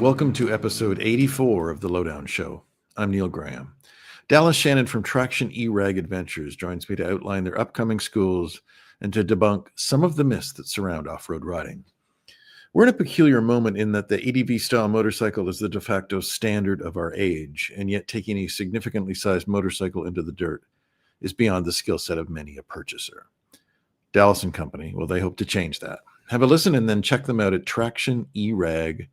Welcome to episode 84 of The Lowdown Show. I'm Neil Graham. Dallas Shannon from Traction ERag Adventures joins me to outline their upcoming schools and to debunk some of the myths that surround off-road riding. We're in a peculiar moment in that the ADV-style motorcycle is the de facto standard of our age, and yet taking a significantly sized motorcycle into the dirt is beyond the skill set of many a purchaser. Dallas & Company, well, they hope to change that. Have a listen and then check them out at tractionerag.com.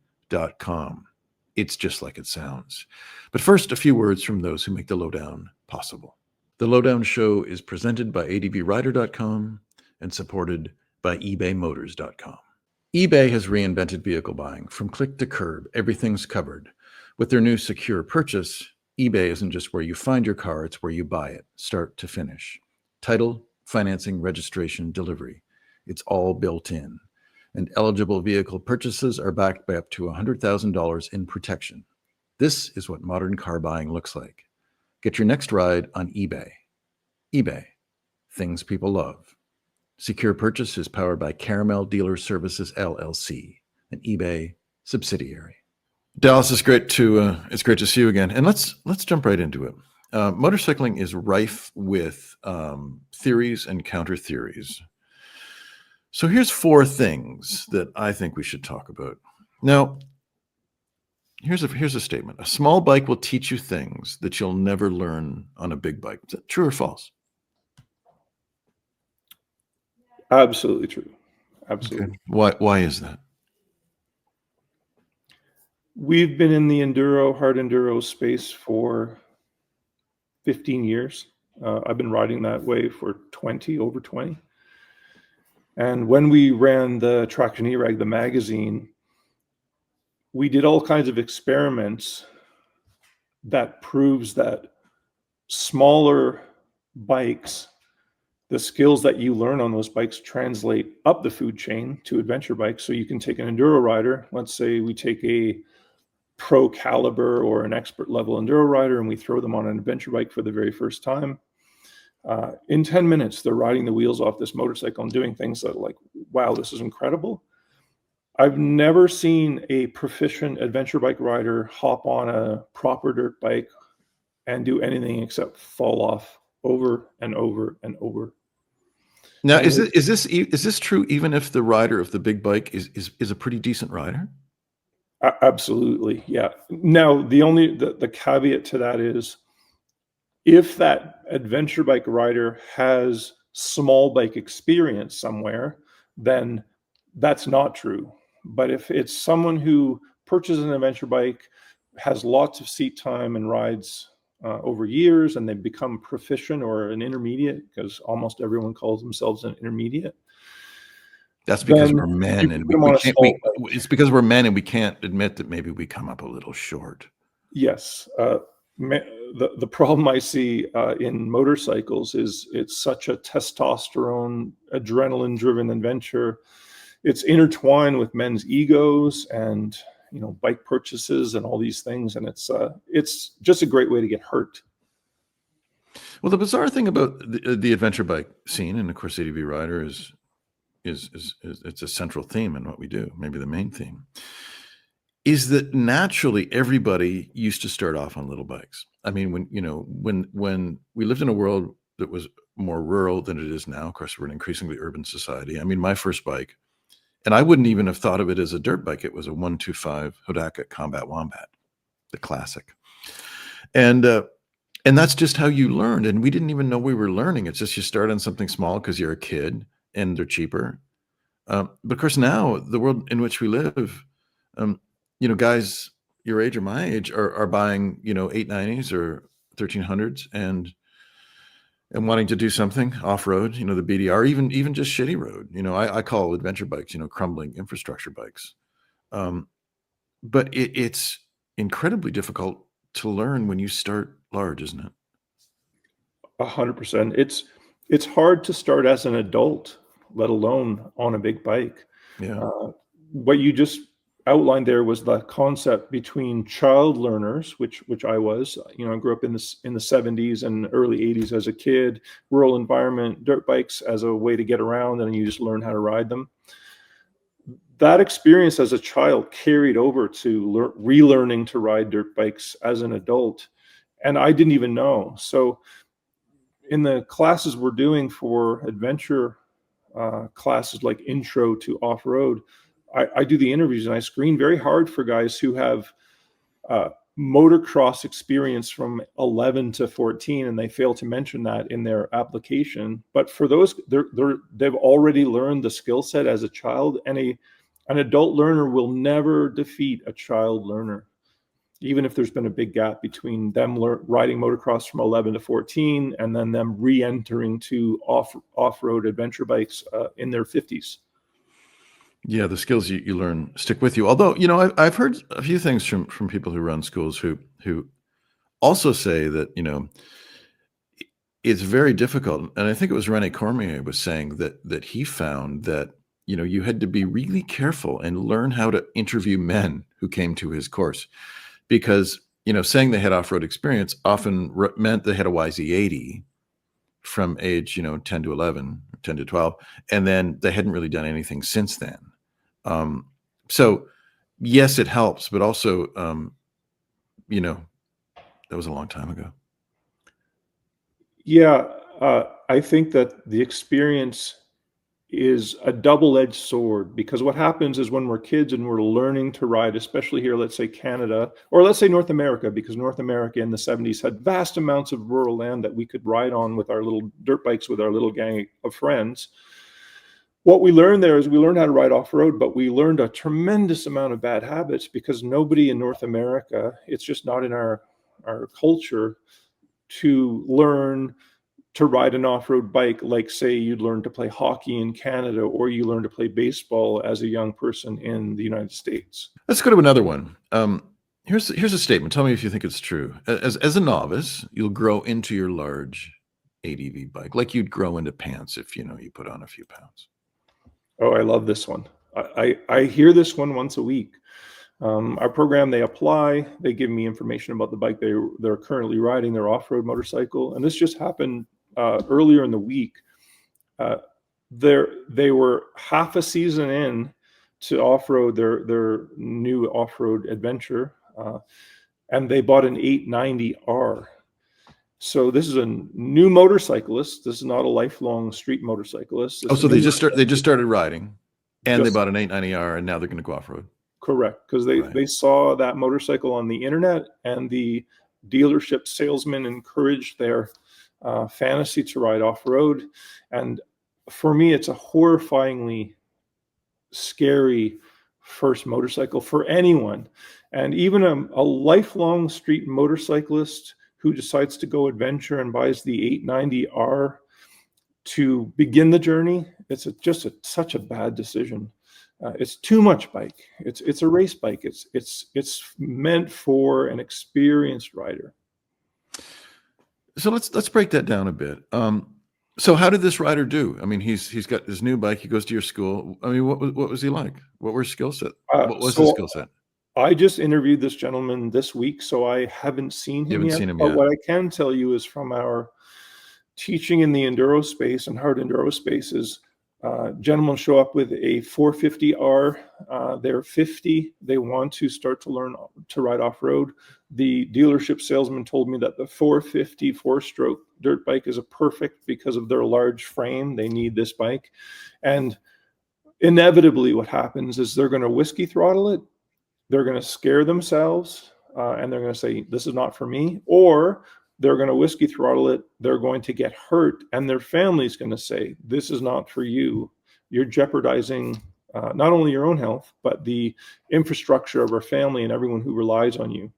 It's just like it sounds. But first, a few words from those who make the Lowdown possible. The Lowdown Show is presented by ADVrider.com and supported by ebaymotors.com. eBay has reinvented vehicle buying. From click to curb, everything's covered. With their new secure purchase, eBay isn't just where you find your car, it's where you buy it, start to finish. Title, financing, registration, delivery. It's all built in. And eligible vehicle purchases are backed by up to $100,000 in protection. This is what modern car buying looks like. Get your next ride on eBay. eBay, things people love. Secure Purchase is powered by Caramel Dealer Services, LLC, an eBay subsidiary. Dallas, it's great to see you again. And let's jump right into it. Motorcycling is rife with theories and counter theories. So here's 4 things that I think we should talk about. Now, here's a statement. A small bike will teach you things that you'll never learn on a big bike. Is that true or false? Absolutely true. Absolutely. Okay. Why is that? We've been in the hard enduro space for 15 years. I've been riding that way for over 20. And when we ran the Traction ERag, the magazine, we did all kinds of experiments that proves that smaller bikes, the skills that you learn on those bikes translate up the food chain to adventure bikes. So you can take an enduro rider. Let's say we take a pro caliber or an expert level enduro rider and we throw them on an adventure bike for the very first time. In 10 minutes, they're riding the wheels off this motorcycle and doing things that are like, wow, this is incredible. I've never seen a proficient adventure bike rider hop on a proper dirt bike and do anything except fall off over and over and over. Now, is this true even if the rider of the big bike is a pretty decent rider? Absolutely, yeah. Now, the caveat to that is if that adventure bike rider has small bike experience somewhere, then that's not true. But if it's someone who purchases an adventure bike, has lots of seat time and rides over years, and they've become proficient or an intermediate, because almost everyone calls themselves an intermediate. That's because we're men, and it's because we're men and we can't admit that maybe we come up a little short. Yes. The problem I see in motorcycles is it's such a testosterone, adrenaline-driven adventure. It's intertwined with men's egos and bike purchases and all these things, and it's just a great way to get hurt. Well, the bizarre thing about the adventure bike scene, and of course, ADV Rider is it's a central theme in what we do, maybe the main theme, is that naturally everybody used to start off on little bikes. I mean, when we lived in a world that was more rural than it is now, of course, we're an increasingly urban society. I mean, my first bike, and I wouldn't even have thought of it as a dirt bike. It was a 125 Hodaka Combat Wombat, the classic. And that's just how you learned. And we didn't even know we were learning. It's just you start on something small because you're a kid and they're cheaper. But of course, now the world in which we live, guys your age or my age are buying, 890s or 1300s and wanting to do something off-road, the BDR, even just shitty road. I call adventure bikes, crumbling infrastructure bikes. But it's incredibly difficult to learn when you start large, isn't it? 100%. It's hard to start as an adult, let alone on a big bike. Yeah. What you just outlined there was the concept between child learners, which I was. I grew up in the 70s and early 80s as a kid, rural environment, dirt bikes as a way to get around, and you just learn how to ride them. that experience as a child carried over to relearning to ride dirt bikes as an adult, and I didn't even know. So in the classes we're doing for adventure classes like Intro to Off-Road, I do the interviews and I screen very hard for guys who have motocross experience from 11 to 14, and they fail to mention that in their application. But for those, they've already learned the skill set as a child, and an adult learner will never defeat a child learner, even if there's been a big gap between them riding motocross from 11 to 14 and then them re-entering to off-road adventure bikes in their 50s. Yeah, the skills you learn stick with you. Although, you know, I've heard a few things from people who run schools who also say that, you know, it's very difficult. And I think it was Rene Cormier was saying that he found that, you know, you had to be really careful and learn how to interview men who came to his course, because, you know, saying they had off-road experience often meant they had a YZ80 from age, you know, 10 to 11, 10 to 12, and then they hadn't really done anything since then. So yes, it helps, but also, you know, that was a long time ago. Yeah, I think that the experience is a double-edged sword, because what happens is when we're kids and we're learning to ride, especially here, let's say Canada, or let's say North America, because North America in the 70s had vast amounts of rural land that we could ride on with our little dirt bikes with our little gang of friends. What we learned there is we learned how to ride off-road, but we learned a tremendous amount of bad habits, because nobody in North America, it's just not in our culture to learn to ride an off-road bike like, say, you'd learn to play hockey in Canada, or you learn to play baseball as a young person in the United States. Let's go to another one. Here's a statement. Tell me if you think it's true. As a novice, you'll grow into your large ADV bike, like you'd grow into pants if, you know, you put on a few pounds. Oh, I love this one. I hear this one once a week. Our program, they apply, they give me information about the bike they're currently riding, their off-road motorcycle. And this just happened earlier in the week. They were half a season in to off-road their new off-road adventure, and they bought an 890R. So this is a new motorcyclist. This is not a lifelong street motorcyclist. Oh, so they just started riding, and they bought an 890R, and now they're going to go off-road. Correct, because they saw that motorcycle on the internet, and the dealership salesman encouraged their fantasy to ride off-road. And for me, it's a horrifyingly scary first motorcycle for anyone. And even a lifelong street motorcyclist who decides to go adventure and buys the 890R to begin the journey, it's just such a bad decision. It's too much bike. It's a race bike. It's meant for an experienced rider. So let's break that down a bit. So how did this rider do? I mean, he's got his new bike. He goes to your school. I mean, what was he like? What were his skill set? What was his skill set? I just interviewed this gentleman this week, so I haven't seen him yet. But what I can tell you is from our teaching in the enduro space and hard enduro spaces, gentlemen show up with a 450R. They're 50. They want to start to learn to ride off-road. The dealership salesman told me that the 450 four-stroke dirt bike is a perfect because of their large frame. They need this bike. And inevitably what happens is they're going to whiskey throttle it. They're going to scare themselves, and they're going to say, this is not for me. Or they're going to whiskey throttle it. They're going to get hurt, and their family's going to say, this is not for you. You're jeopardizing not only your own health, but the infrastructure of our family and everyone who relies on you.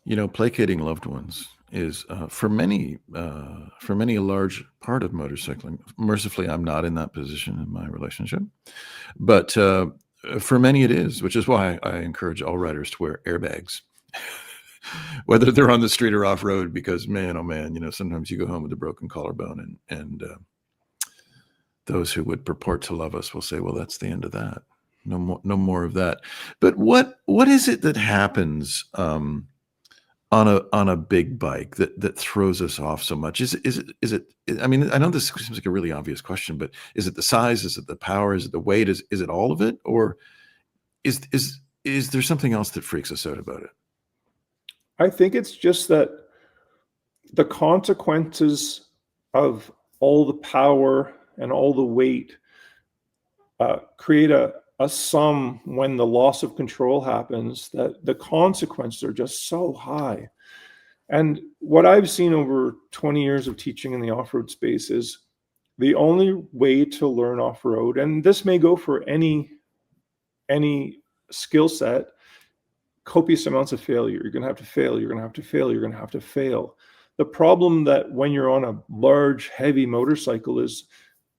You know, placating loved ones is for many a large part of motorcycling. Mercifully, I'm not in that position in my relationship, but for many it is, which is why I encourage all riders to wear airbags. Whether they're on the street or off road, because man, oh man, you know, sometimes you go home with a broken collarbone, and those who would purport to love us will say, well, that's the end of that. No more of that. But what is it that happens on a big bike that throws us off so much? Is it? I mean, I know this seems like a really obvious question, but is it the size? Is it the power? Is it the weight? Is it all of it? Or is there something else that freaks us out about it? I think it's just that the consequences of all the power and all the weight create a sum when the loss of control happens, that the consequences are just so high. And what I've seen over 20 years of teaching in the off-road space is the only way to learn off-road, and this may go for any skill set, copious amounts of failure. You're going to have to fail. You're going to have to fail. You're going to have to fail. The problem that when you're on a large, heavy motorcycle is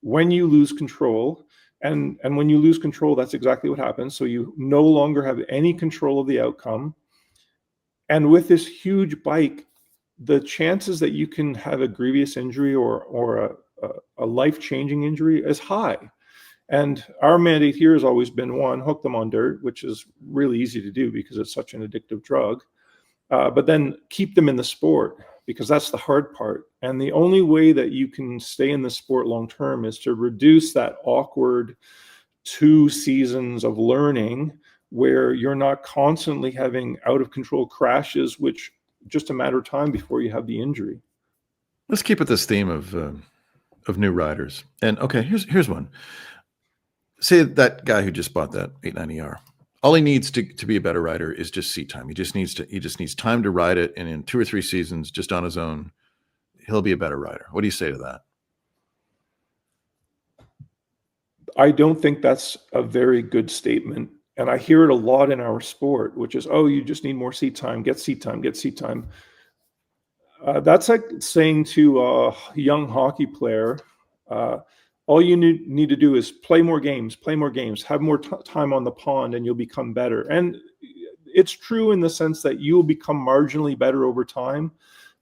when you lose control, and when you lose control, that's exactly what happens. So you no longer have any control of the outcome. And with this huge bike, the chances that you can have a grievous injury or a life-changing injury is high. And our mandate here has always been, one, hook them on dirt, which is really easy to do because it's such an addictive drug. But then keep them in the sport, because that's the hard part. And the only way that you can stay in the sport long term is to reduce that awkward 2 seasons of learning where you're not constantly having out of control crashes, which just a matter of time before you have the injury. Let's keep with this theme of new riders. And okay, here's one. Say that guy who just bought that 890R. All he needs to be a better rider is just seat time. He just needs time to ride it, and in 2 or 3 seasons, just on his own, he'll be a better rider. What do you say to that? I don't think that's a very good statement. And I hear it a lot in our sport, which is, oh, you just need more seat time, get seat time, get seat time. That's like saying to a young hockey player, all you need to do is play more games, have more time on the pond, and you'll become better. And it's true in the sense that you'll become marginally better over time,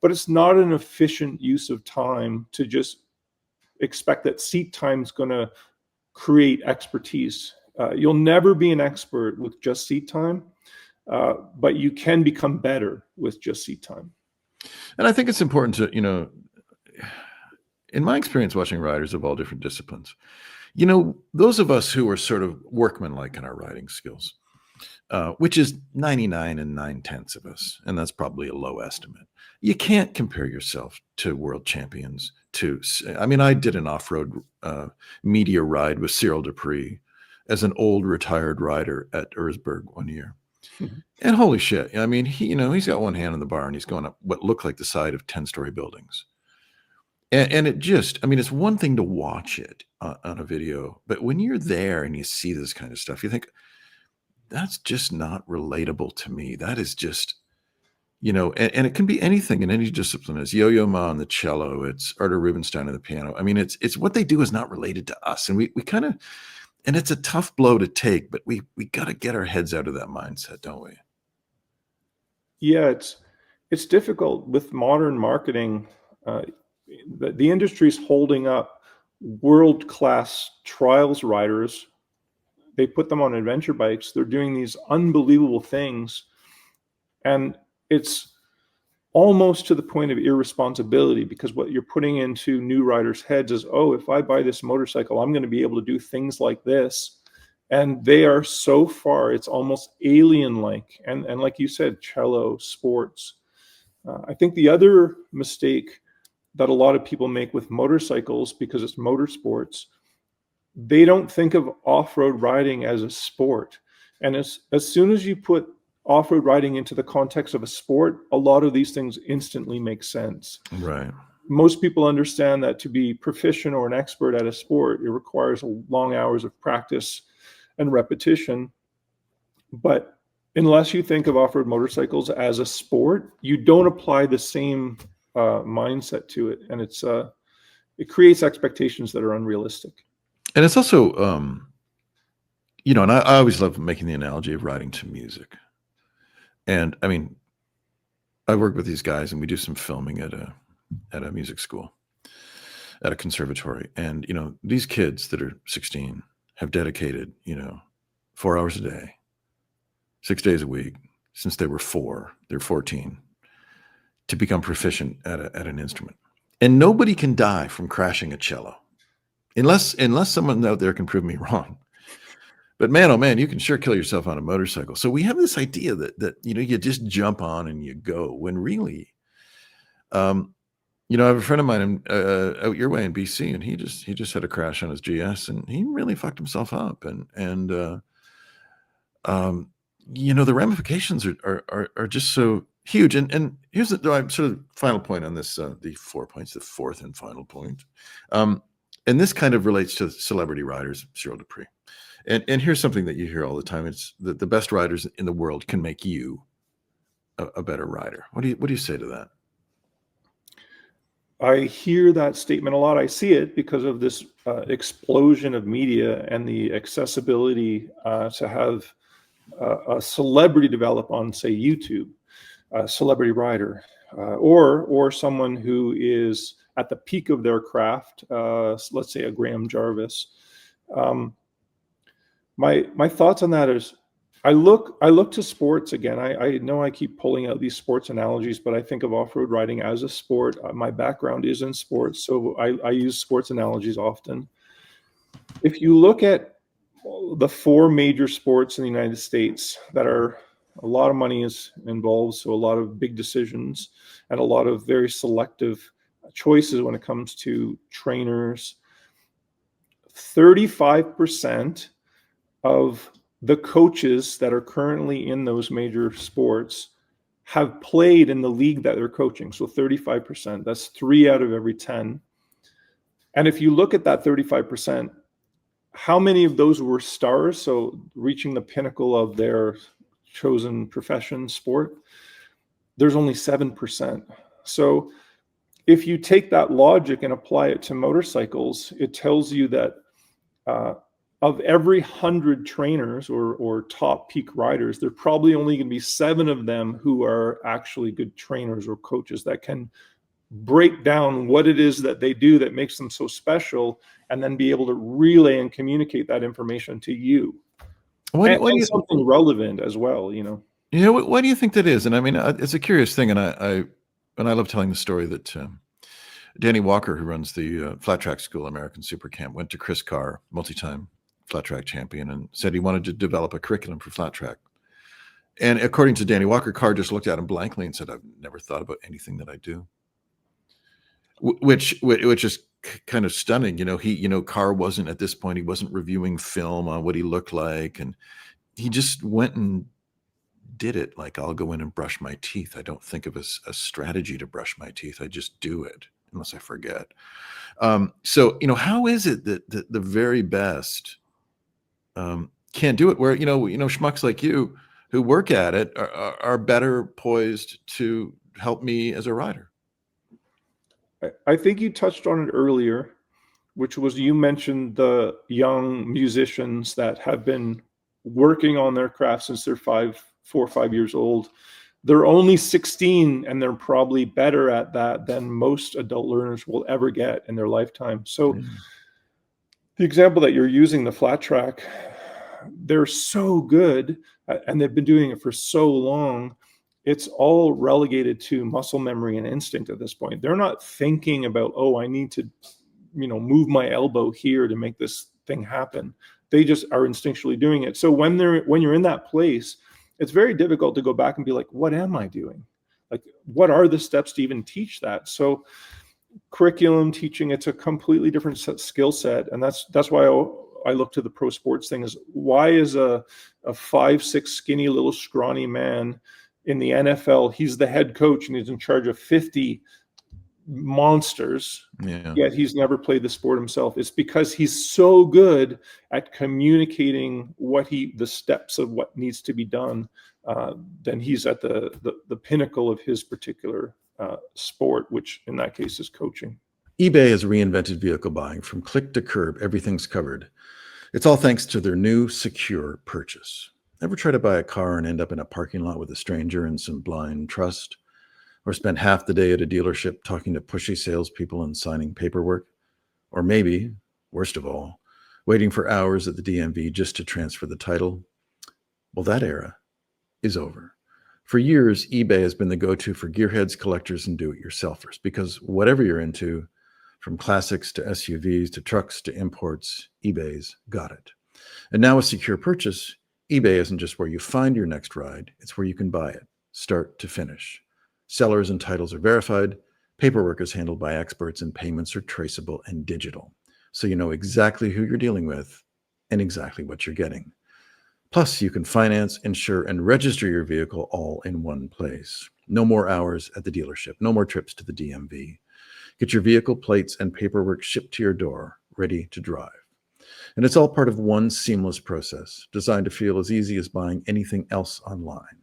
but it's not an efficient use of time to just expect that seat time is going to create expertise. You'll never be an expert with just seat time, but you can become better with just seat time. And I think it's important to, in my experience watching riders of all different disciplines, those of us who are sort of workmanlike in our riding skills, which is 99 and 9/10 of us, and that's probably a low estimate. You can't compare yourself to world champions. I did an off-road media ride with Cyril Dupree as an old retired rider at Erzberg one year. Mhm. And holy shit, he's got one hand on the bar and he's going up what looked like the side of 10-story buildings. And it just, it's one thing to watch it on a video, but when you're there and you see this kind of stuff, you think, that's just not relatable to me. That is just, and it can be anything in any discipline. It's Yo-Yo Ma on the cello. It's Artur Rubinstein on the piano. It's what they do is not related to us. And we kind of, and it's a tough blow to take, but we got to get our heads out of that mindset, don't we? Yeah, it's difficult with modern marketing. The industry's holding up world-class trials riders. They put them on adventure bikes. They're doing these unbelievable things. And it's almost to the point of irresponsibility, because what you're putting into new riders' heads is, oh, if I buy this motorcycle, I'm going to be able to do things like this. And they are so far, it's almost alien-like. And like you said, cello, sports. I think the other mistake that a lot of people make with motorcycles, because it's motorsports, they don't think of off-road riding as a sport. And as soon as you put off-road riding into the context of a sport, a lot of these things instantly make sense. Right. Most people understand that to be proficient or an expert at a sport, it requires long hours of practice and repetition. But unless you think of off-road motorcycles as a sport, you don't apply the same mindset to it, and it creates expectations that are unrealistic. And it's also, and I always love making the analogy of riding to music. And I work with these guys, and we do some filming at a music school, at a conservatory, and these kids that are 16 have dedicated 4 hours a day, 6 days a week since they were 4. They're 14. to become proficient at an instrument. And nobody can die from crashing a cello, unless someone out there can prove me wrong. But man, oh man, you can sure kill yourself on a motorcycle. So we have this idea that you just jump on and you go, when really, I have a friend of mine out your way in BC, and he just had a crash on his GS, and he really fucked himself up. And the ramifications are just so huge. And here's the sort of final point on this, the 4 points, the fourth and final point. And this kind of relates to celebrity riders, Cheryl Dupree. And here's something that you hear all the time. It's that the best riders in the world can make you a better rider. What do you say to that? I hear that statement a lot. I see it because of this explosion of media and the accessibility to have a celebrity develop on, say, YouTube, a celebrity rider, or someone who is at the peak of their craft, let's say a Graham Jarvis. My thoughts on that is, I look to sports again. I know I keep pulling out these sports analogies, but I think of off-road riding as a sport. My background is in sports, so I use sports analogies often. If you look at the 4 major sports in the United States that are, a lot of money is involved, so a lot of big decisions and a lot of very selective choices when it comes to trainers, 35% of the coaches that are currently in those major sports have played in the league that they're coaching. So 35%, that's 3 out of every 10. And if you look at that 35%, how many of those were stars? So reaching the pinnacle of their chosen profession, sport, there's only 7%. So if you take that logic and apply it to motorcycles, it tells you that of every 100 trainers or top peak riders, there are probably only going to be 7 of them who are actually good trainers or coaches that can break down what it is that they do that makes them so special, and then be able to relay and communicate that information to you. And something relevant as well, Why do you think that is? And I mean, it's a curious thing, and I love telling the story that Danny Walker, who runs the Flat Track School American Super Camp, went to Chris Carr, multi-time flat track champion, and said he wanted to develop a curriculum for flat track. And according to Danny Walker, Carr just looked at him blankly and said, "I've never thought about anything that I do," which is kind of stunning. Carr wasn't, at this point, he wasn't reviewing film on what he looked like, and he just went and did it. Like, I'll go in and brush my teeth. I don't think of a strategy to brush my teeth. I just do it unless I forget. So, how is it that the very best can't do it, where, schmucks like you who work at it are better poised to help me as a rider? I think you touched on it earlier, which was, you mentioned the young musicians that have been working on their craft since they're 4 or 5 years old. They're only 16, and they're probably better at that than most adult learners will ever get in their lifetime. So the example that you're using, the flat track, they're so good, and they've been doing it for so long. It's all relegated to muscle memory and instinct at this point. They're not thinking about, I need to, move my elbow here to make this thing happen. They just are instinctually doing it. So when you're in that place, it's very difficult to go back and be like, what am I doing? Like, what are the steps to even teach that? So curriculum teaching, it's a completely different skill set. And that's why I look to the pro sports thing, is why is a 5'6" skinny little scrawny man in the NFL, he's the head coach and he's in charge of 50 monsters, yet he's never played the sport himself? It's because he's so good at communicating the steps of what needs to be done. Then he's at the pinnacle of his particular sport, which in that case is coaching. eBay has reinvented vehicle buying. From click to curb, everything's covered. It's all thanks to their new secure purchase. Ever try to buy a car and end up in a parking lot with a stranger and some blind trust? Or spend half the day at a dealership talking to pushy salespeople and signing paperwork? Or maybe, worst of all, waiting for hours at the DMV just to transfer the title? Well, that era is over. For years, eBay has been the go-to for gearheads, collectors, and do-it-yourselfers because whatever you're into, from classics to SUVs to trucks to imports, eBay's got it. And now with secure purchase, eBay isn't just where you find your next ride, it's where you can buy it, start to finish. Sellers and titles are verified, paperwork is handled by experts, and payments are traceable and digital. So you know exactly who you're dealing with and exactly what you're getting. Plus, you can finance, insure, and register your vehicle all in one place. No more hours at the dealership, no more trips to the DMV. Get your vehicle plates and paperwork shipped to your door, ready to drive. And it's all part of one seamless process, designed to feel as easy as buying anything else online.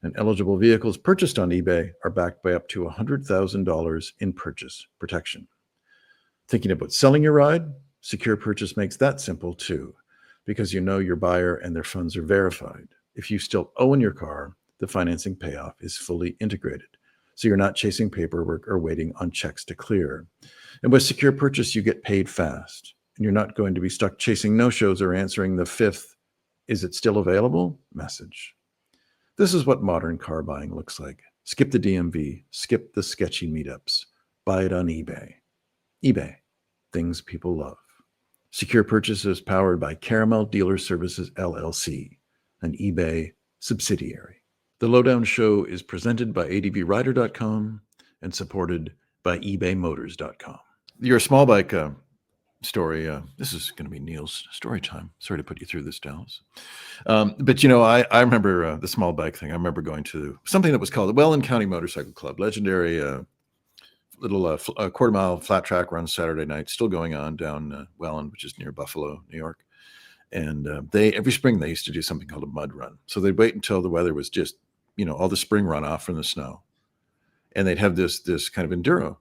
And eligible vehicles purchased on eBay are backed by up to $100,000 in purchase protection. Thinking about selling your ride? Secure purchase makes that simple too, because you know your buyer and their funds are verified. If you still own your car, the financing payoff is fully integrated. So you're not chasing paperwork or waiting on checks to clear. And with secure purchase, you get paid fast. And you're not going to be stuck chasing no-shows or answering the fifth, "Is it still available?" message. This is what modern car buying looks like. Skip the DMV, skip the sketchy meetups, buy it on eBay. eBay, things people love. Secure Purchase is powered by Caramel Dealer Services LLC, an eBay subsidiary. The Lowdown Show is presented by ADV-rider.com and supported by ebaymotors.com. Your small bike story, this is going to be Neil's story time. Sorry to put you through this, Dallas. But, you know, I remember the small bike thing. I remember going to something that was called the Welland County Motorcycle Club, legendary little quarter-mile flat track run Saturday night, still going on down Welland, which is near Buffalo, New York. And every spring they used to do something called a mud run. So they'd wait until the weather was just, you know, all the spring runoff from the snow. And they'd have this kind of enduro.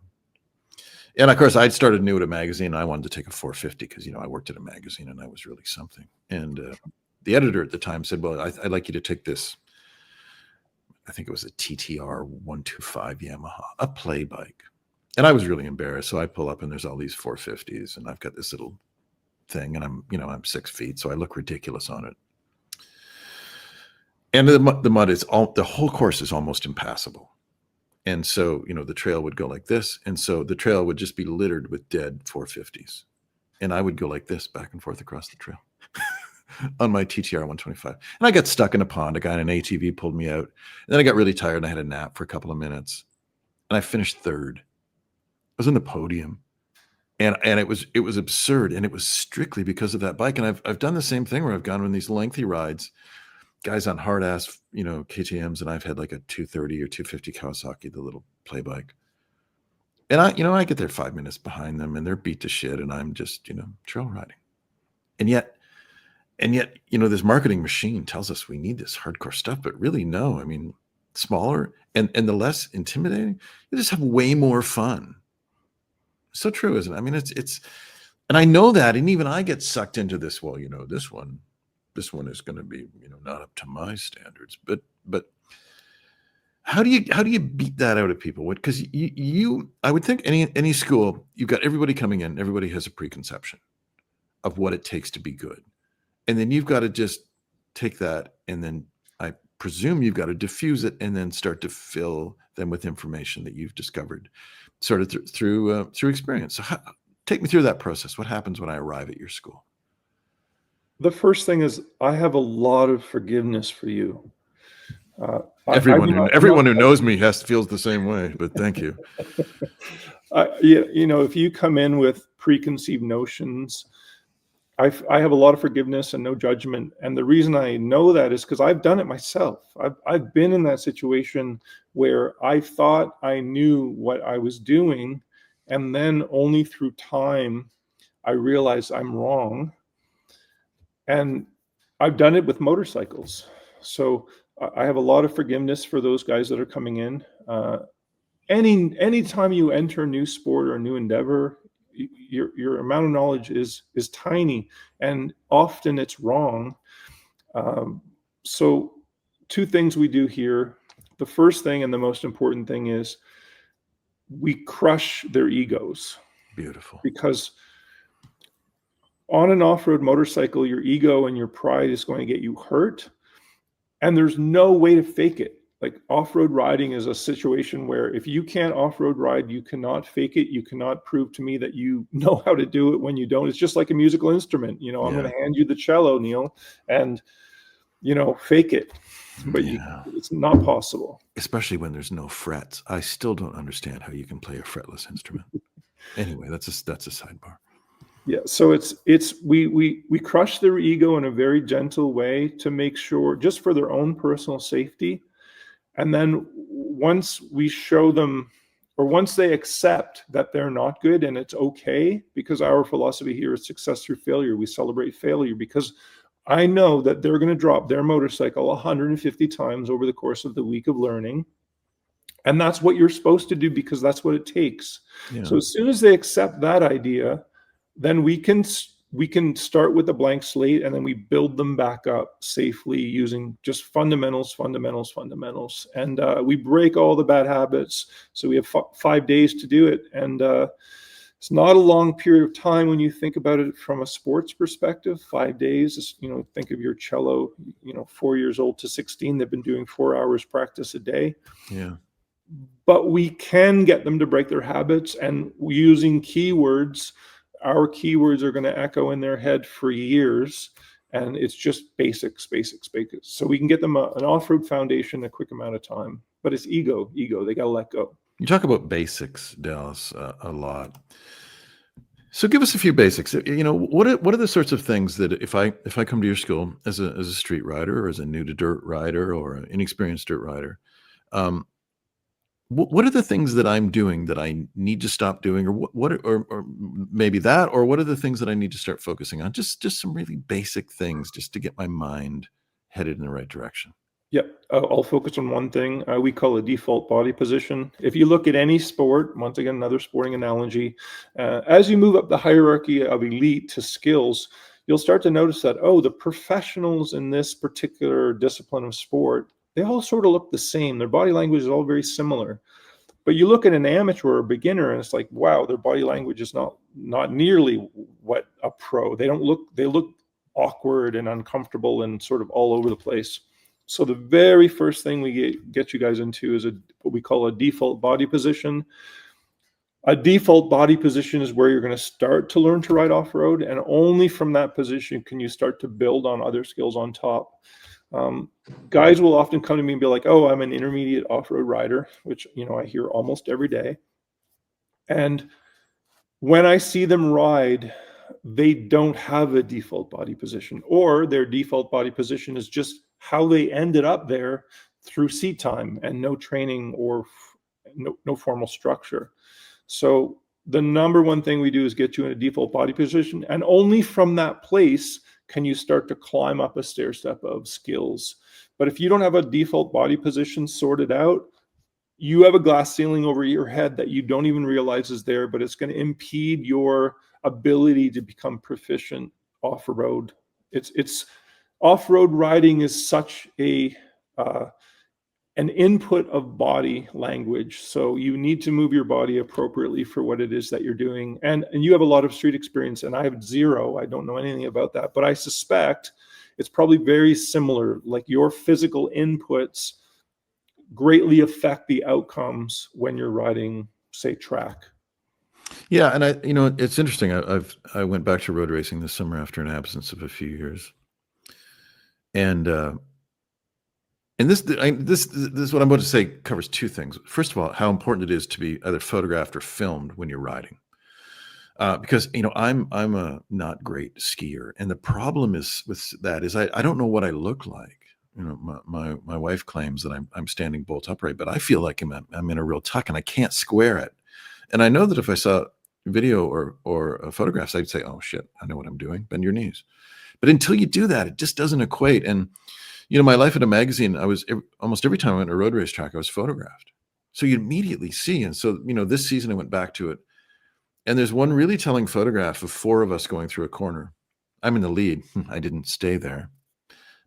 And of course, I'd started new at a magazine. And I wanted to take a 450 because, you know, I worked at a magazine and I was really something. And the editor at the time said, "Well, I'd like you to take this." I think it was a TTR 125 Yamaha, a play bike. And I was really embarrassed. So I pull up and there's all these 450s and I've got this little thing and I'm 6 feet. So I look ridiculous on it. And the mud is the whole course is almost impassable. And so, you know, the trail would go like this. And so the trail would just be littered with dead 450s. And I would go like this back and forth across the trail on my TTR 125. And I got stuck in a pond. A guy in an ATV pulled me out. And then I got really tired and I had a nap for a couple of minutes. And I finished third. I was on the podium. And it was absurd. And it was strictly because of that bike. And I've done the same thing where I've gone on these lengthy rides, guys on hard ass, you know, KTMs, and I've had like a 230 or 250 Kawasaki, the little play bike. And I get there 5 minutes behind them and they're beat to shit. And I'm just, you know, trail riding. And yet, you know, this marketing machine tells us we need this hardcore stuff, but really no. I mean, smaller and the less intimidating, you just have way more fun. So true, isn't it? I mean, it's, and I know that, and even I get sucked into this. Well, you know, this one is going to be, you know, not up to my standards. But how do you beat that out of people? Because I would think any school, you've got everybody coming in, everybody has a preconception of what it takes to be good, and then you've got to just take that, and then I presume you've got to diffuse it, and then start to fill them with information that you've discovered, sort of through experience. So take me through that process. What happens when I arrive at your school? The first thing is I have a lot of forgiveness for you. Everyone who knows me feels the same way, but thank you. You know, if you come in with preconceived notions, I have a lot of forgiveness and no judgment. And the reason I know that is because I've done it myself. I've been in that situation where I thought I knew what I was doing, and then only through time I realized I'm wrong. And I've done it with motorcycles. So I have a lot of forgiveness for those guys that are coming in. Anytime you enter a new sport or a new endeavor, your amount of knowledge is tiny, and often it's wrong. So two things we do here. The first thing and the most important thing is we crush their egos. Beautiful. Because on an off-road motorcycle, your ego and your pride is going to get you hurt, and there's no way to fake it. Like off-road riding is a situation where if you can't off-road ride, you cannot fake it. You cannot prove to me that you know how to do it when you don't. It's just like a musical instrument. I'm going Yeah. to hand you the cello, Neil, and fake it. But Yeah. it's not possible. Especially when there's no frets. I still don't understand how you can play a fretless instrument. Anyway, that's a sidebar. Yeah, so we crush their ego in a very gentle way to make sure, just for their own personal safety. And then once we show them, or once they accept that they're not good and it's okay, because our philosophy here is success through failure. We celebrate failure because I know that they're going to drop their motorcycle 150 times over the course of the week of learning. And that's what you're supposed to do because that's what it takes. Yeah. So as soon as they accept that idea, then we can start with a blank slate, and then we build them back up safely using just fundamentals. And we break all the bad habits. So we have 5 days to do it. And it's not a long period of time when you think about it from a sports perspective. 5 days is, think of your cello, 4 years old to 16. They've been doing 4 hours practice a day. Yeah. But we can get them to break their habits, and using keywords, our keywords are going to echo in their head for years, and it's just basics. So we can get them an off-road foundation in a quick amount of time. But it's ego. They got to let go. You talk about basics, Dallas, a lot. So give us a few basics. What are the sorts of things that if I come to your school as a street rider, or as a new to dirt rider, or an inexperienced dirt rider, what are the things that I'm doing that I need to stop doing, or maybe that, or what are the things that I need to start focusing on? Just some really basic things, just to get my mind headed in the right direction. Yep, I'll focus on one thing we call a default body position. If you look at any sport, once again, another sporting analogy, as you move up the hierarchy of elite to skills, you'll start to notice that, the professionals in this particular discipline of sport, they all sort of look the same. Their body language is all very similar. But you look at an amateur or a beginner, and it's like, wow, their body language is not nearly what a pro. They look awkward and uncomfortable and sort of all over the place. So the very first thing we get you guys into is what we call a default body position. A default body position is where you're going to start to learn to ride off-road, and only from that position can you start to build on other skills on top. Guys will often come to me and be like, I'm an intermediate off-road rider, which, I hear almost every day. And when I see them ride, they don't have a default body position, or their default body position is just how they ended up there through seat time and no training or no formal structure. So the number one thing we do is get you in a default body position, and only from that place can you start to climb up a stair step of skills. But if you don't have a default body position sorted out, you have a glass ceiling over your head that you don't even realize is there, but it's going to impede your ability to become proficient off-road. It's off-road riding is such an input of body language. So you need to move your body appropriately for what it is that you're doing. And you have a lot of street experience, and I have zero. I don't know anything about that, but I suspect it's probably very similar. Like, your physical inputs greatly affect the outcomes when you're riding, say, track. Yeah, and it's interesting. I went back to road racing this summer after an absence of a few years, and this what I'm about to say covers two things. First of all, how important it is to be either photographed or filmed when you're riding, because I'm a not great skier, and the problem is with that is I don't know what I look like. My wife claims that I'm standing bolt upright, but I feel like I'm in a real tuck, and I can't square it. And I know that if I saw video or photographs, I'd say, oh shit, I know what I'm doing. Bend your knees. But until you do that, it just doesn't equate. And my life at a magazine, almost every time I went to a road race track, I was photographed. So you immediately see. And so, this season I went back to it, and there's one really telling photograph of 4 of us going through a corner. I'm in the lead. I didn't stay there,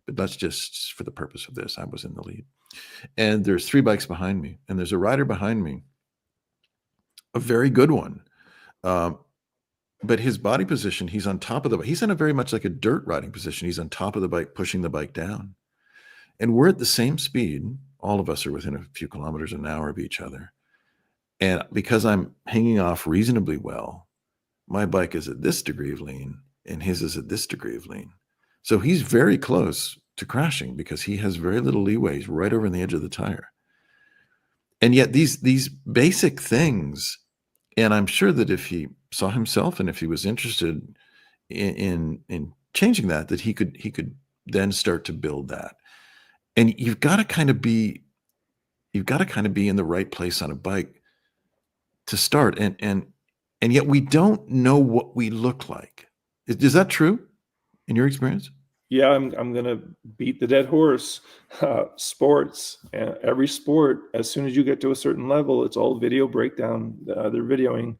but that's just for the purpose of this. I was in the lead. And there's 3 bikes behind me, and there's a rider behind me, a very good one. But his body position, he's on top of the bike. He's in a very much like a dirt riding position. He's on top of the bike, pushing the bike down. And we're at the same speed. All of us are within a few kilometers an hour of each other. And because I'm hanging off reasonably well, my bike is at this degree of lean and his is at this degree of lean. So he's very close to crashing because he has very little leeway. He's right over on the edge of the tire. And yet these basic things, and I'm sure that if he saw himself and if he was interested in changing that he could then start to build that. And you've got to kind of be in the right place on a bike to start. And yet we don't know what we look like. Is that true in your experience? Yeah, I'm going to beat the dead horse. Sports, every sport, as soon as you get to a certain level, it's all video breakdown. They're videoing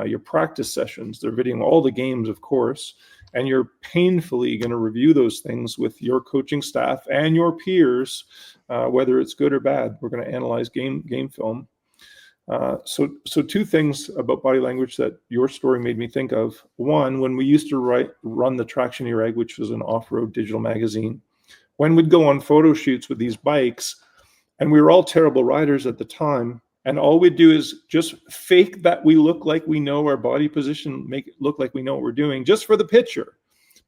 your practice sessions. They're videoing all the games, of course. And you're painfully going to review those things with your coaching staff and your peers, whether it's good or bad. We're going to analyze game film. So two things about body language that your story made me think of. One, when we used to run the Traction ERag, which was an off-road digital magazine, when we'd go on photo shoots with these bikes, and we were all terrible riders at the time, and all we'd do is just fake that we look like we know our body position, make it look like we know what we're doing, just for the picture,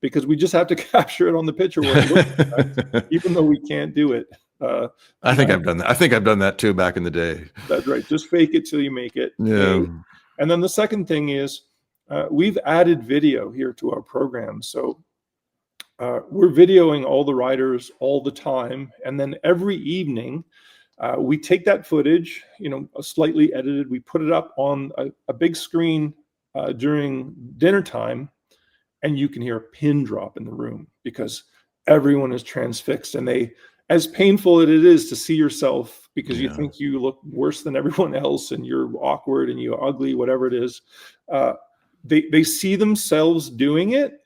because we just have to capture it on the picture what it looks like, even though we can't do it. I think I've done that. I think I've done that too back in the day. That's right. Just fake it till you make it. Yeah. And then the second thing is we've added video here to our program. So we're videoing all the riders all the time. And then every evening, we take that footage, slightly edited, we put it up on a big screen during dinner time, and you can hear a pin drop in the room because everyone is transfixed, and as painful it is to see yourself because you think you look worse than everyone else and you're awkward and you're ugly, whatever it is, they see themselves doing it.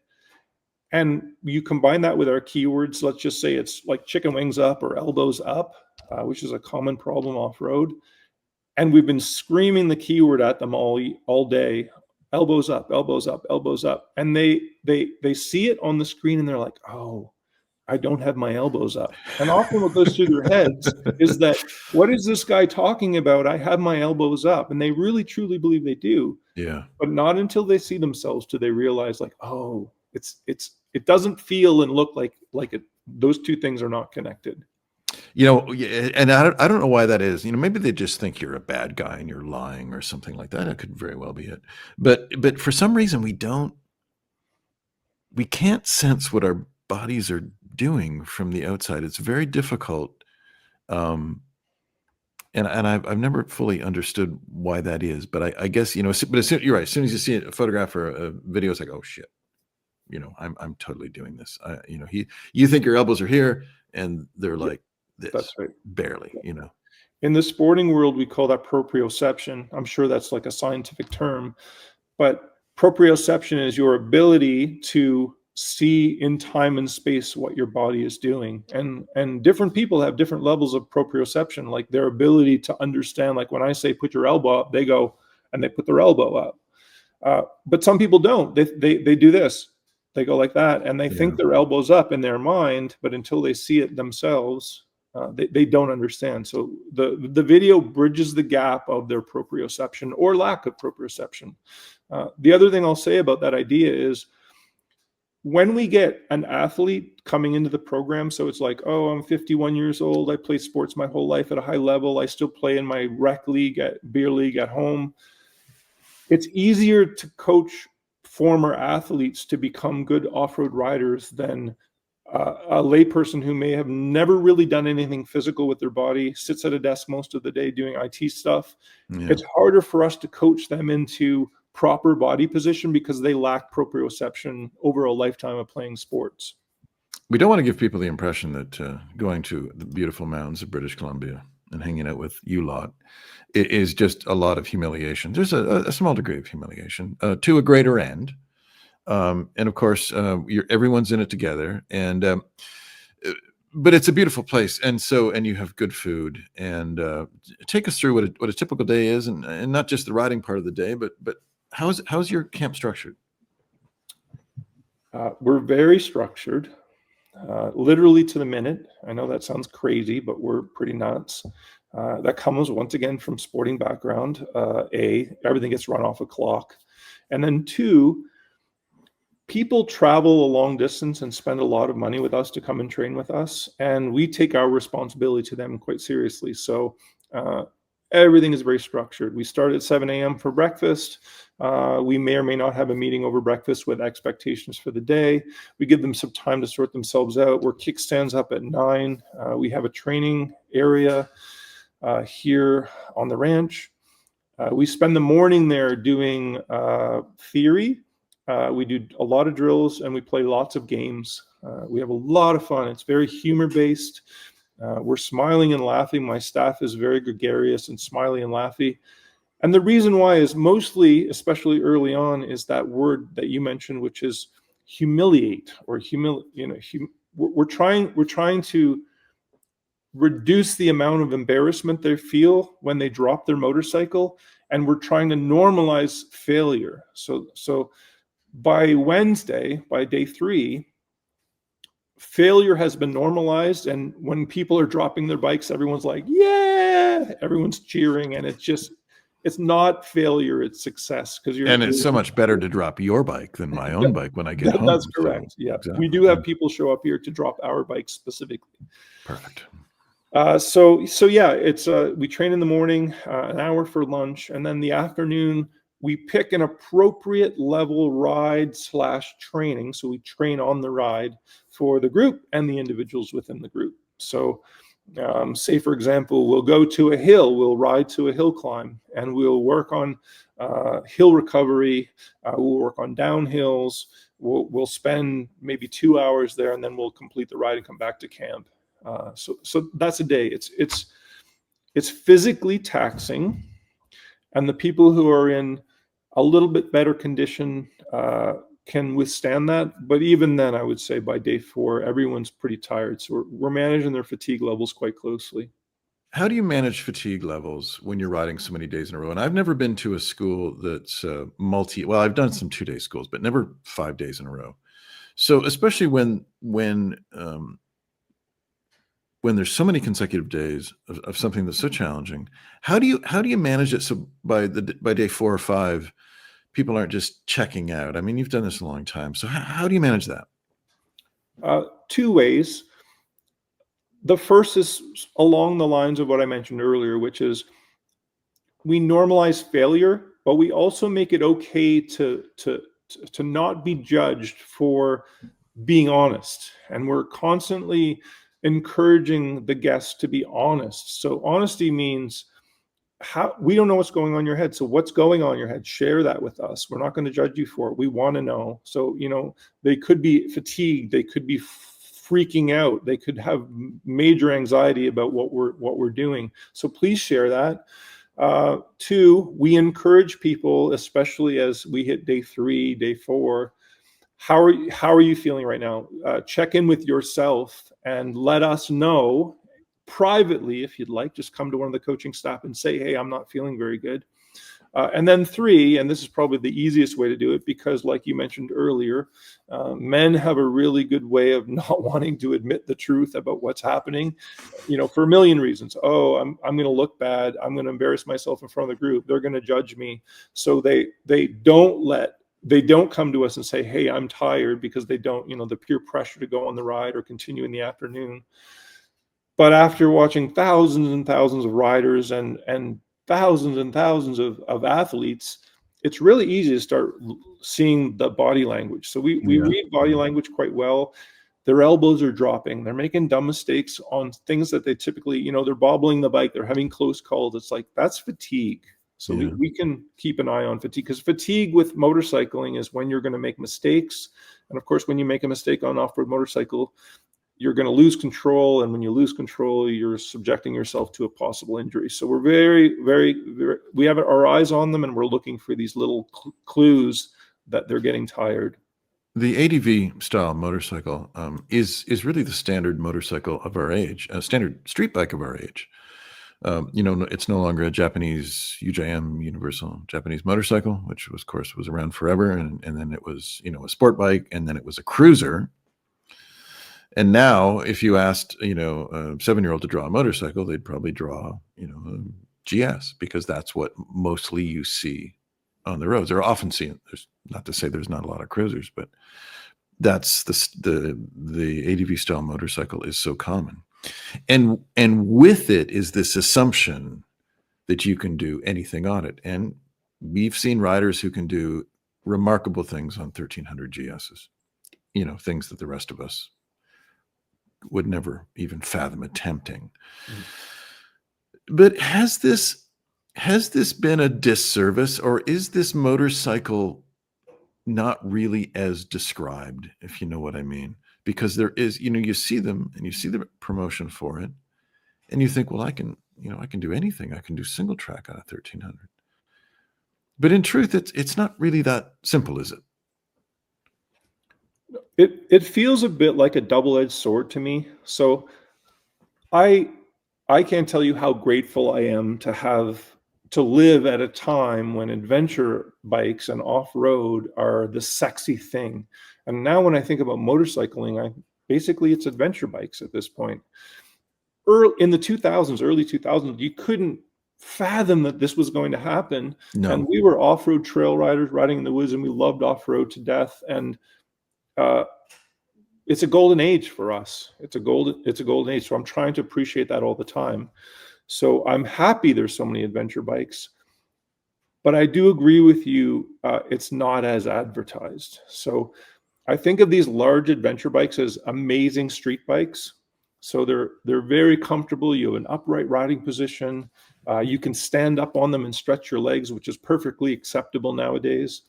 And you combine that with our keywords. Let's just say it's like chicken wings up or elbows up, which is a common problem off-road. And we've been screaming the keyword at them all day, elbows up, elbows up, elbows up. And they see it on the screen and they're like, oh, I don't have my elbows up. And often what goes through their heads is that, what is this guy talking about? I have my elbows up. And they really, truly believe they do. Yeah. But not until they see themselves do they realize, like, oh, it doesn't feel and look like it. Those two things are not connected. And I don't know why that is. Maybe they just think you're a bad guy and you're lying or something like that. That could very well be it. But for some reason we can't sense what our bodies are doing from the outside. It's very difficult. And I've never fully understood why that is. But I guess, you're right. As soon as you see a photograph or a video, it's like, oh shit. I'm totally doing this. You think your elbows are here and they're like this. That's right. Barely, In the sporting world, we call that proprioception. I'm sure that's like a scientific term, but proprioception is your ability to see in time and space what your body is doing. And different people have different levels of proprioception, like their ability to understand, like when I say put your elbow up, they go and they put their elbow up. But some people don't. They do this. They go like that, and they think their elbow's up in their mind, but until they see it themselves, they don't understand. So the video bridges the gap of their proprioception or lack of proprioception. The other thing I'll say about that idea is when we get an athlete coming into the program, so it's like, oh, I'm 51 years old, I played sports my whole life at a high level, I still play in my rec league, beer league at home. It's easier to coach former athletes to become good off-road riders than a layperson who may have never really done anything physical with their body, sits at a desk most of the day doing IT stuff. Yeah. It's harder for us to coach them into proper body position because they lack proprioception over a lifetime of playing sports. We don't want to give people the impression that going to the beautiful mountains of British Columbia and hanging out with you lot is just a lot of humiliation. There's a small degree of humiliation to a greater end. And of course, everyone's in it together, but it's a beautiful place. And you have good food, and take us through what a typical day is, and not just the riding part of the day, but how's your camp structured? We're very structured. literally to the minute. I know that sounds crazy, but we're pretty nuts. That comes once again from sporting background. Everything gets run off a clock. And then two, people travel a long distance and spend a lot of money with us to come and train with us, and we take our responsibility to them quite seriously. So everything is very structured. We start at 7 a.m. for breakfast. We may or may not have a meeting over breakfast with expectations for the day. We give them some time to sort themselves out. We're kickstands up at 9. We have a training area here on the ranch. We spend the morning there doing theory. We do a lot of drills and we play lots of games. We have a lot of fun. It's very humor-based. We're smiling and laughing. My staff is very gregarious and smiley and laughy. And the reason why is mostly, especially early on, is that word that you mentioned, which is humiliate or we're trying to reduce the amount of embarrassment they feel when they drop their motorcycle, and we're trying to normalize failure. So by Wednesday, by day 3, failure has been normalized, and when people are dropping their bikes, everyone's like, yeah, everyone's cheering, and it's not failure, it's success. And it's so much better to drop your bike than my own bike when I get home. That's correct. Yeah, exactly. We do have people show up here to drop our bikes specifically. Perfect. So yeah, it's we train in the morning, an hour for lunch, and then the afternoon we pick an appropriate level ride / training. So we train on the ride for the group and the individuals within the group. So say, for example, we'll go to a hill, we'll ride to a hill climb, and we'll work on hill recovery, we'll work on downhills, we'll spend maybe 2 hours there, and then we'll complete the ride and come back to camp. So that's a day. It's physically taxing, and the people who are in a little bit better condition can withstand that. But even then, I would say by day 4, everyone's pretty tired. So we're managing their fatigue levels quite closely. How do you manage fatigue levels when you're riding so many days in a row? And I've never been to a school that's well, I've done some 2-day schools, but never 5 days in a row. So especially when there's so many consecutive days of something that's so challenging, how do you manage it so by day 4 or 5, people aren't just checking out? I mean, you've done this a long time, so how do you manage that? 2 ways. The first is along the lines of what I mentioned earlier, which is we normalize failure, but we also make it okay to not be judged for being honest. And we're constantly encouraging the guests to be honest. So honesty means we don't know what's going on in your head. So what's going on in your head? Share that with us. We're not going to judge you for it. We want to know. So, they could be fatigued. They could be freaking out. They could have major anxiety about what we're doing. So please share that. 2, we encourage people, especially as we hit day 3, day 4. How are you feeling right now? Check in with yourself and let us know privately, if you'd like. Just come to one of the coaching staff and say, hey, I'm not feeling very good. And then 3, and this is probably the easiest way to do it, because like you mentioned earlier, men have a really good way of not wanting to admit the truth about what's happening, for a million reasons. Oh, I'm going to look bad. I'm going to embarrass myself in front of the group. They're going to judge me. So they don't come to us and say, hey, I'm tired, because they don't, the peer pressure to go on the ride or continue in the afternoon. But after watching thousands and thousands of riders and thousands and thousands of athletes, it's really easy to start seeing the body language. So we read body language quite well. Their elbows are dropping. They're making dumb mistakes on things that they typically, they're bobbling the bike. They're having close calls. It's like, that's fatigue. So we can keep an eye on fatigue, because fatigue with motorcycling is when you're going to make mistakes. And of course, when you make a mistake on off-road motorcycle, you're going to lose control. And when you lose control, you're subjecting yourself to a possible injury. So we're very, very, we have our eyes on them, and we're looking for these little clues that they're getting tired. The ADV-style motorcycle is really the standard motorcycle of our age, a standard street bike of our age. It's no longer a Japanese UJM, Universal Japanese Motorcycle, which of course was around forever. And then it was, a sport bike, and then it was a cruiser. And now, if you asked, a 7-year-old to draw a motorcycle, they'd probably draw, a GS, because that's what mostly you see on the roads. They're often seen. There's not to say there's not a lot of cruisers, but that's the ADV style motorcycle is so common. And with it is this assumption that you can do anything on it. And we've seen riders who can do remarkable things on 1300 GSs, things that the rest of us would never even fathom attempting. Mm. But has this been a disservice, or is this motorcycle not really as described, if you know what I mean? Because there is, you see them and you see the promotion for it, and you think, well, I can do anything. I can do single track on a 1300. But in truth, it's not really that simple, is it? It feels a bit like a double-edged sword to me. So I can't tell you how grateful I am to live at a time when adventure bikes and off-road are the sexy thing. And now when I think about motorcycling, basically it's adventure bikes at this point. In the 2000s, early 2000s, you couldn't fathom that this was going to happen. No. And we were off-road trail riders riding in the woods, and we loved off-road to death. And it's a golden age for us. It's a golden age. So I'm trying to appreciate that all the time. So I'm happy there's so many adventure bikes, but I do agree with you. It's not as advertised. So I think of these large adventure bikes as amazing street bikes. So they're very comfortable. You have an upright riding position. You can stand up on them and stretch your legs, which is perfectly acceptable nowadays.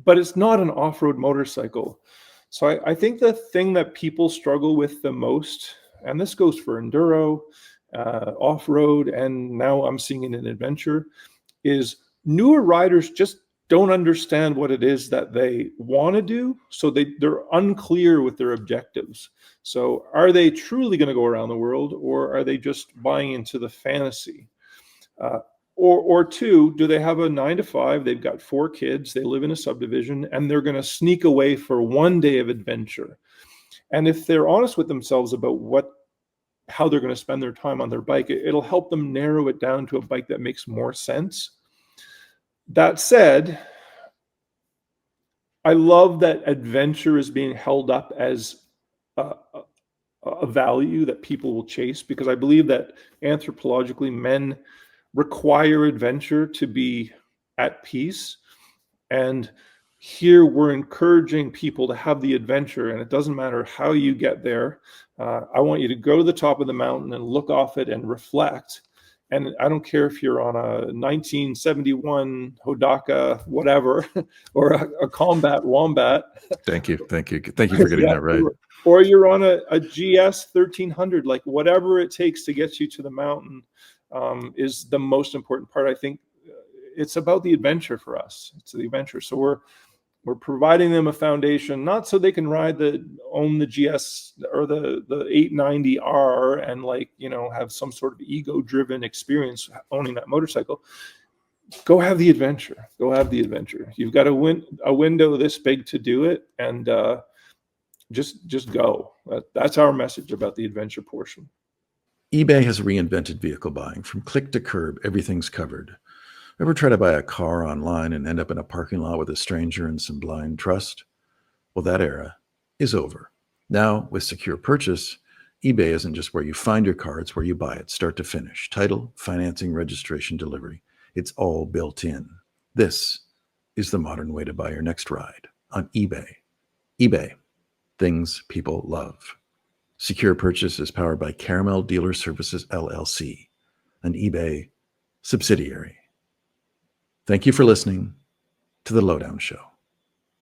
But it's not an off-road motorcycle. So I think the thing that people struggle with the most, and this goes for enduro, off-road, and now I'm seeing it in adventure, is newer riders just don't understand what it is that they want to do. So they're unclear with their objectives. So are they truly going to go around the world, or are they just buying into the fantasy? Or two, do they have a 9-to-5? They've got 4 kids. They live in a subdivision, and they're going to sneak away for one day of adventure. And if they're honest with themselves about how they're going to spend their time on their bike, it'll help them narrow it down to a bike that makes more sense. That said, I love that adventure is being held up as a value that people will chase, because I believe that anthropologically men require adventure to be at peace. And here we're encouraging people to have the adventure, and it doesn't matter how you get there. I want you to go to the top of the mountain and look off it and reflect. And I don't care if you're on a 1971 Hodaka, whatever, or a Combat Wombat. Thank you for getting that right. Or you're on a GS 1300, like whatever it takes to get you to the mountain is the most important part. I think it's about the adventure for us. It's the adventure. So we're providing them a foundation, not so they can own the GS or the 890R and have some sort of ego-driven experience owning that motorcycle. Go have the adventure. You've got a window this big to do it, and just go. That's our message about the adventure portion. eBay has reinvented vehicle buying. From click to curb, everything's covered. Ever try to buy a car online and end up in a parking lot with a stranger and some blind trust? Well, that era is over. Now, with secure purchase, eBay isn't just where you find your car, it's where you buy it, start to finish. Title, financing, registration, delivery. It's all built in. This is the modern way to buy your next ride on eBay. eBay, things people love. Secure purchase is powered by Caramel Dealer Services, LLC, an eBay subsidiary. Thank you for listening to The Lowdown Show.